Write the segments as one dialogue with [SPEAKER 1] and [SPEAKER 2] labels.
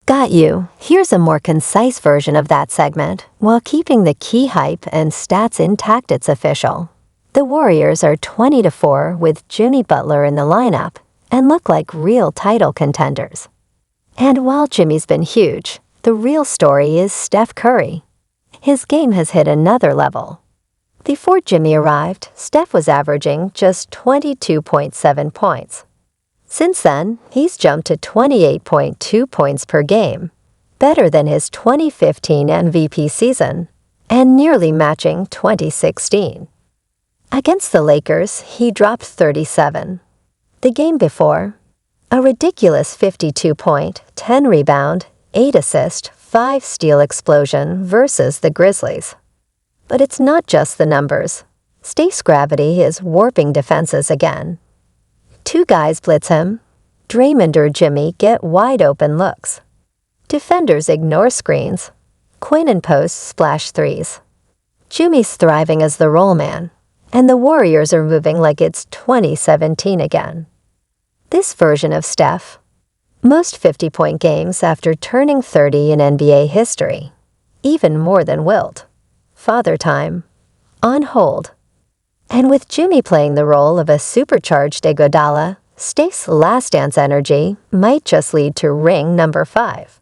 [SPEAKER 1] Got you. Here's a more concise version of that segment, while keeping the key hype and stats intact. It's official. The Warriors are 20-4 with Jimmy Butler in the lineup and look like real title contenders. And while Jimmy's been huge, the real story is Steph Curry. His game has hit another level. Before Jimmy arrived, Steph was averaging just 22.7 points. Since then, he's jumped to 28.2 points per game, better than his 2015 MVP season, and nearly matching 2016. Against the Lakers, he dropped 37. The game before, a ridiculous 52-point, 10-rebound, 8-assist, 5-steal explosion versus the Grizzlies. But it's not just the numbers. State's gravity is warping defenses again. Two guys blitz him. Draymond or Jimmy get wide-open looks. Defenders ignore screens. Quinn and post splash threes. Jimmy's thriving as the roll man, and the Warriors are moving like it's 2017 again. This version of Steph, most 50-point games after turning 30 in NBA history, even more than Wilt. Father time, on hold. And with Jimmy playing the role of a supercharged Iguodala, Steph's last dance energy might just lead to ring number 5.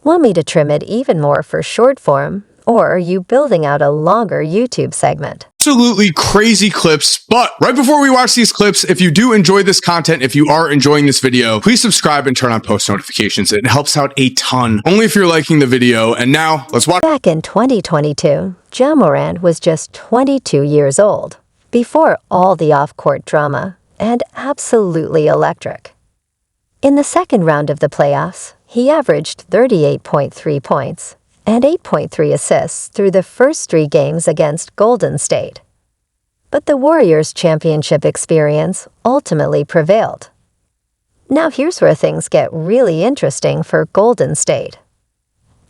[SPEAKER 1] Want me to trim it even more for short form, or are you building out a longer YouTube segment?
[SPEAKER 2] Absolutely crazy clips, but right before we watch these clips, if you do enjoy this content, if you are enjoying this video, please subscribe and turn on post notifications. It helps out a ton, only if you're liking the video. And now, let's watch.
[SPEAKER 1] Back in 2022, Ja Morant was just 22 years old, before all the off-court drama, and absolutely electric. In the second round of the playoffs, he averaged 38.3 points and 8.3 assists through the first 3 games against Golden State. But the Warriors' championship experience ultimately prevailed. Now here's where things get really interesting for Golden State.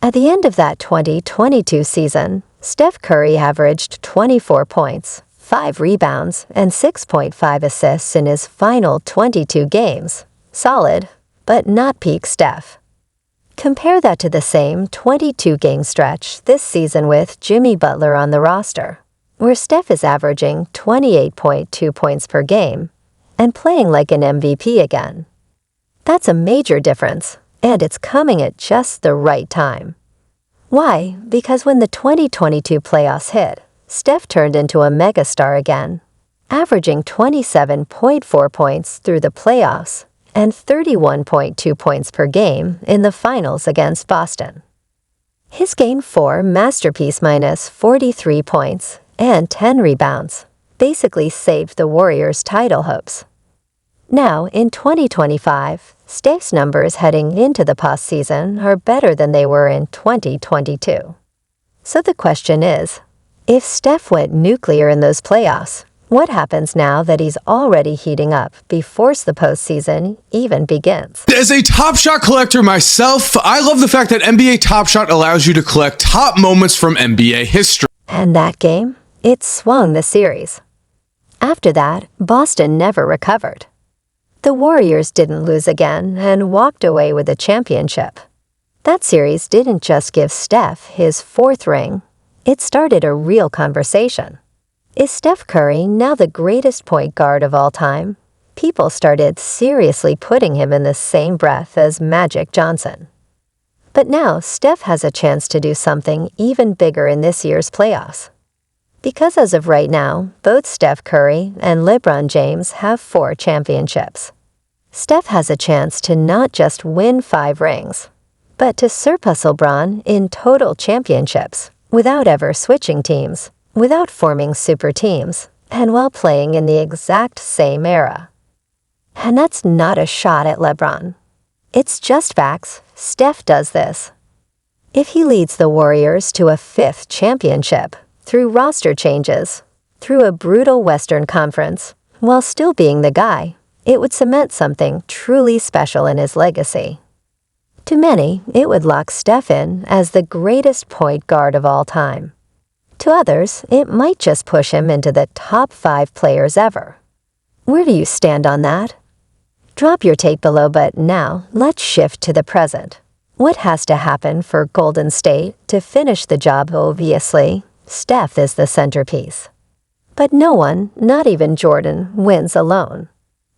[SPEAKER 1] At the end of that 2022 season, Steph Curry averaged 24 points, 5 rebounds, and 6.5 assists in his final 22 games. Solid, but not peak Steph. Compare that to the same 22-game stretch this season with Jimmy Butler on the roster, where Steph is averaging 28.2 points per game and playing like an MVP again. That's a major difference, and it's coming at just the right time. Why? Because when the 2022 playoffs hit, Steph turned into a megastar again, averaging 27.4 points through the playoffs and 31.2 points per game in the finals against Boston. His Game 4 masterpiece minus 43 points and 10 rebounds basically saved the Warriors' title hopes. Now, in 2025, Steph's numbers heading into the postseason are better than they were in 2022. So the question is, if Steph went nuclear in those playoffs, what happens now that he's already heating up before the postseason even begins?
[SPEAKER 2] As a Top Shot collector myself, I love the fact that NBA Top Shot allows you to collect top moments from NBA history.
[SPEAKER 1] And that game, it swung the series. After that, Boston never recovered. The Warriors didn't lose again and walked away with the championship. That series didn't just give Steph his 4th ring, it started a real conversation. Is Steph Curry now the greatest point guard of all time? People started seriously putting him in the same breath as Magic Johnson. But now Steph has a chance to do something even bigger in this year's playoffs. Because as of right now, both Steph Curry and LeBron James have 4 championships. Steph has a chance to not just win 5 rings, but to surpass LeBron in total championships without ever switching teams, without forming super teams, and while playing in the exact same era. And that's not a shot at LeBron. It's just facts. Steph does this. If he leads the Warriors to a 5th championship, through roster changes, through a brutal Western Conference, while still being the guy, it would cement something truly special in his legacy. To many, it would lock Steph in as the greatest point guard of all time. To others, it might just push him into the top 5 players ever. Where do you stand on that? Drop your take below, but now let's shift to the present. What has to happen for Golden State to finish the job? Obviously, Steph is the centerpiece. But no one, not even Jordan, wins alone.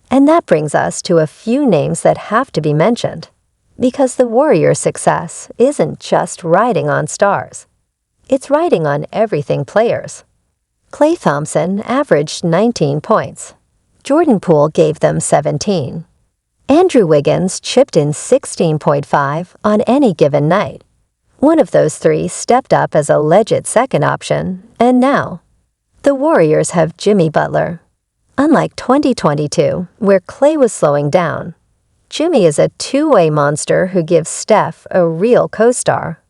[SPEAKER 1] And that brings us to a few names that have to be mentioned, because the Warriors' success isn't just riding on stars. It's riding on everything players. Klay Thompson averaged 19 points. Jordan Poole gave them 17. Andrew Wiggins chipped in 16.5 on any given night. One of those three stepped up as a legit second option, and now the Warriors have Jimmy Butler. Unlike 2022, where Klay was slowing down, Jimmy is a two-way monster who gives Steph a real co-star,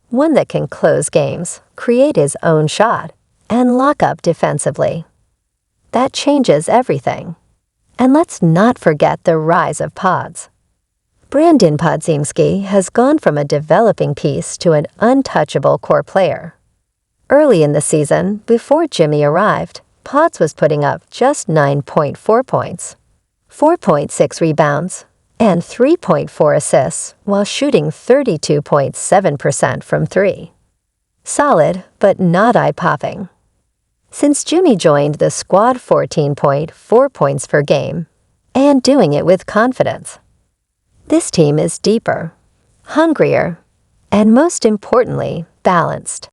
[SPEAKER 1] one that can close games, create his own shot, and lock up defensively. That changes everything. And let's not forget the rise of pods. Brandon Podziemski has gone from a developing piece to an untouchable core player. Early in the season, before Jimmy arrived, Pods was putting up just 9.4 points, 4.6 rebounds, and 3.4 assists while shooting 32.7% from three. Solid, but not eye-popping. Since Jimmy joined the squad, 14.4 points per game, and doing it with confidence. This team is deeper, hungrier, and most importantly, balanced.